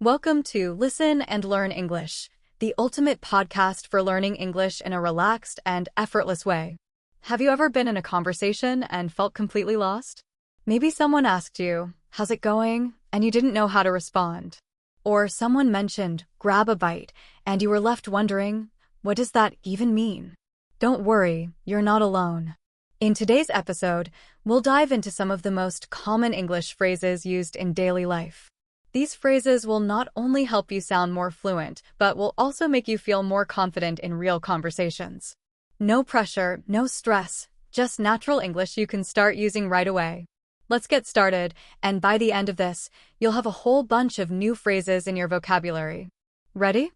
Welcome to Listen and Learn English, the ultimate podcast for learning English in a relaxed and effortless way. Have you ever been in a conversation and felt completely lost? Maybe someone asked you, "How's it going?" and you didn't know how to respond. Or someone mentioned, "Grab a bite," and you were left wondering, what does that even mean? Don't worry, you're not alone. In today's episode, we'll dive into some of the most common English phrases used in daily life. These phrases will not only help you sound more fluent, but will also make you feel more confident in real conversations. No pressure, no stress, just natural English you can start using right away. Let's get started, and by the end of this, you'll have a whole bunch of new phrases in your vocabulary. Ready?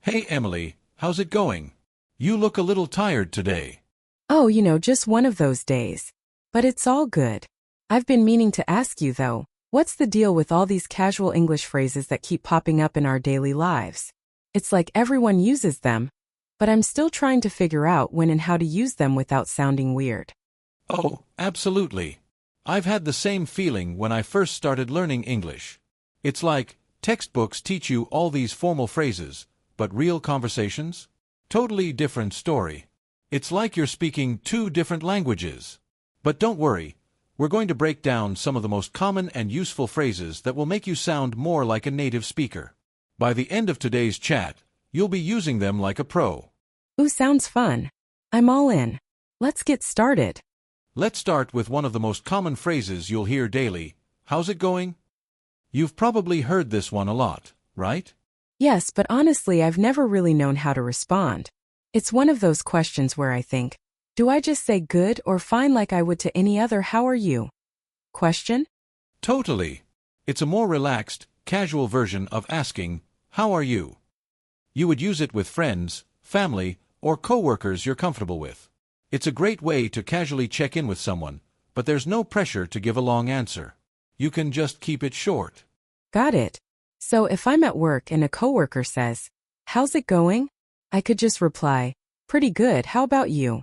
Hey Emily, how's it going? You look a little tired today. Oh, just one of those days. But it's all good. I've been meaning to ask you, though, what's the deal with all these casual English phrases that keep popping up in our daily lives? It's like everyone uses them, but I'm still trying to figure out when and how to use them without sounding weird. Oh, absolutely. I've had the same feeling when I first started learning English. It's like textbooks teach you all these formal phrases, but real conversations? Totally different story. It's like you're speaking two different languages. But don't worry. We're going to break down some of the most common and useful phrases that will make you sound more like a native speaker. By the end of today's chat, you'll be using them like a pro. Ooh, sounds fun. I'm all in. Let's get started. Let's start with one of the most common phrases you'll hear daily. How's it going? You've probably heard this one a lot, right? Yes, but honestly, I've never really known how to respond. It's one of those questions where I think, do I just say good or fine like I would to any other "how are you" question? Totally. It's a more relaxed, casual version of asking, "How are you?" You would use it with friends, family, or coworkers you're comfortable with. It's a great way to casually check in with someone, but there's no pressure to give a long answer. You can just keep it short. Got it. So if I'm at work and a coworker says, "How's it going?" I could just reply, "Pretty good, how about you?"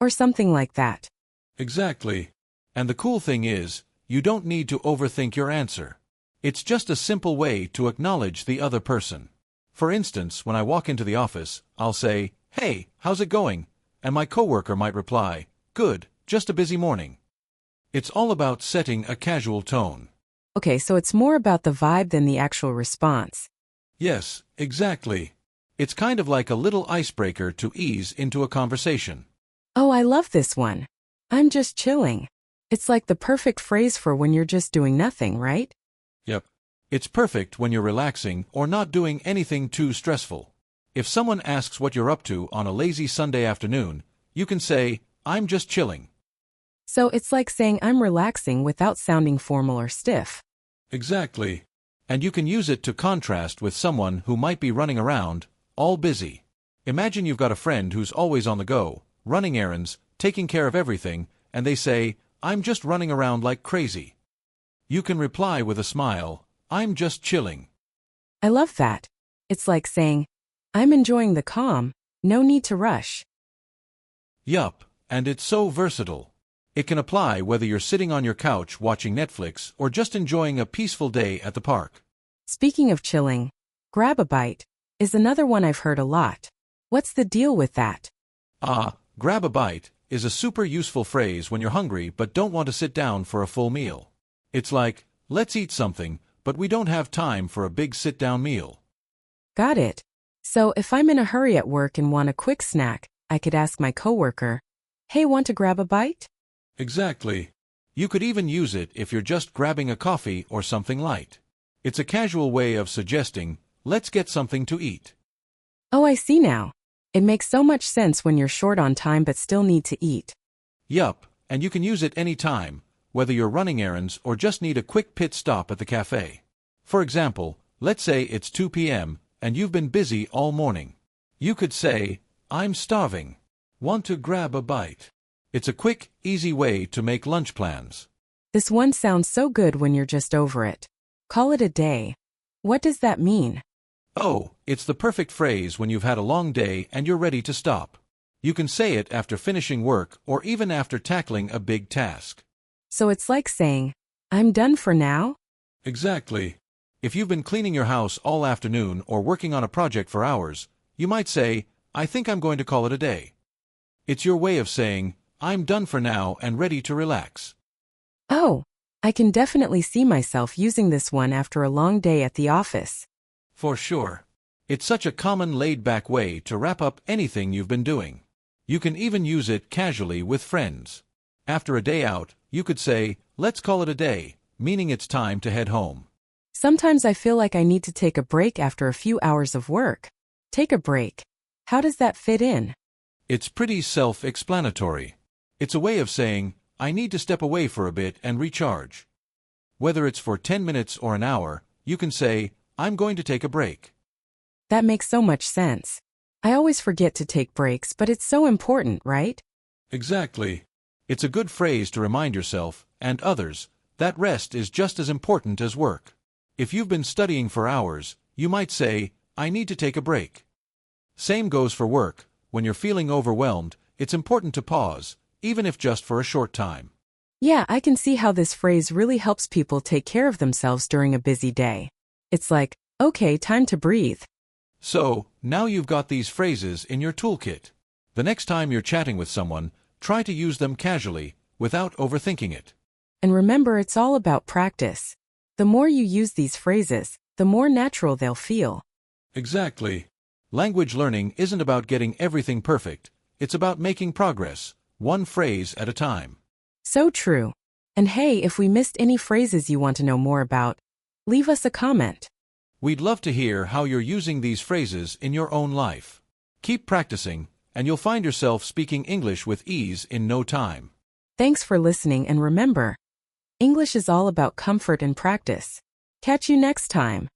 Or something like that. Exactly. And the cool thing is, you don't need to overthink your answer. It's just a simple way to acknowledge the other person. For instance, when I walk into the office, I'll say, "Hey, how's it going?" And my coworker might reply, "Good, just a busy morning." It's all about setting a casual tone. Okay, so it's more about the vibe than the actual response. Yes, exactly. It's kind of like a little icebreaker to ease into a conversation. Oh, I love this one. I'm just chilling. It's like the perfect phrase for when you're just doing nothing, right? Yep. It's perfect when you're relaxing or not doing anything too stressful. If someone asks what you're up to on a lazy Sunday afternoon, you can say, "I'm just chilling." So it's like saying I'm relaxing without sounding formal or stiff. Exactly. And you can use it to contrast with someone who might be running around, all busy. Imagine you've got a friend who's always on the go, running errands, taking care of everything, and they say, "I'm just running around like crazy." You can reply with a smile, "I'm just chilling." I love that. It's like saying, I'm enjoying the calm, no need to rush. Yup, and it's so versatile. It can apply whether you're sitting on your couch watching Netflix or just enjoying a peaceful day at the park. Speaking of chilling, grab a bite is another one I've heard a lot. What's the deal with that? Grab a bite is a super useful phrase when you're hungry but don't want to sit down for a full meal. It's like, let's eat something, but we don't have time for a big sit-down meal. Got it. So if I'm in a hurry at work and want a quick snack, I could ask my coworker, "Hey, want to grab a bite?" Exactly. You could even use it if you're just grabbing a coffee or something light. It's a casual way of suggesting, let's get something to eat. Oh, I see now. It makes so much sense when you're short on time but still need to eat. Yup, and you can use it any time, whether you're running errands or just need a quick pit stop at the cafe. For example, let's say it's 2 p.m., and you've been busy all morning. You could say, "I'm starving. Want to grab a bite?" It's a quick, easy way to make lunch plans. This one sounds so good when you're just over it. Call it a day. What does that mean? Oh, it's the perfect phrase when you've had a long day and you're ready to stop. You can say it after finishing work or even after tackling a big task. So it's like saying, I'm done for now? Exactly. If you've been cleaning your house all afternoon or working on a project for hours, you might say, I think I'm going to call it a day. It's your way of saying, I'm done for now and ready to relax. Oh, I can definitely see myself using this one after a long day at the office. For sure. It's such a common laid-back way to wrap up anything you've been doing. You can even use it casually with friends. After a day out, you could say, let's call it a day, meaning it's time to head home. Sometimes I feel like I need to take a break after a few hours of work. Take a break. How does that fit in? It's pretty self-explanatory. It's a way of saying, I need to step away for a bit and recharge. Whether it's for 10 minutes or an hour, you can say, I'm going to take a break. That makes so much sense. I always forget to take breaks, but it's so important, right? Exactly. It's a good phrase to remind yourself, and others, that rest is just as important as work. If you've been studying for hours, you might say, I need to take a break. Same goes for work. When you're feeling overwhelmed, it's important to pause, even if just for a short time. Yeah, I can see how this phrase really helps people take care of themselves during a busy day. It's like, okay, time to breathe. So, now you've got these phrases in your toolkit. The next time you're chatting with someone, try to use them casually, without overthinking it. And remember, it's all about practice. The more you use these phrases, the more natural they'll feel. Exactly. Language learning isn't about getting everything perfect, it's about making progress, one phrase at a time. So true. And hey, if we missed any phrases you want to know more about, leave us a comment. We'd love to hear how you're using these phrases in your own life. Keep practicing, and you'll find yourself speaking English with ease in no time. Thanks for listening, and remember, English is all about comfort and practice. Catch you next time.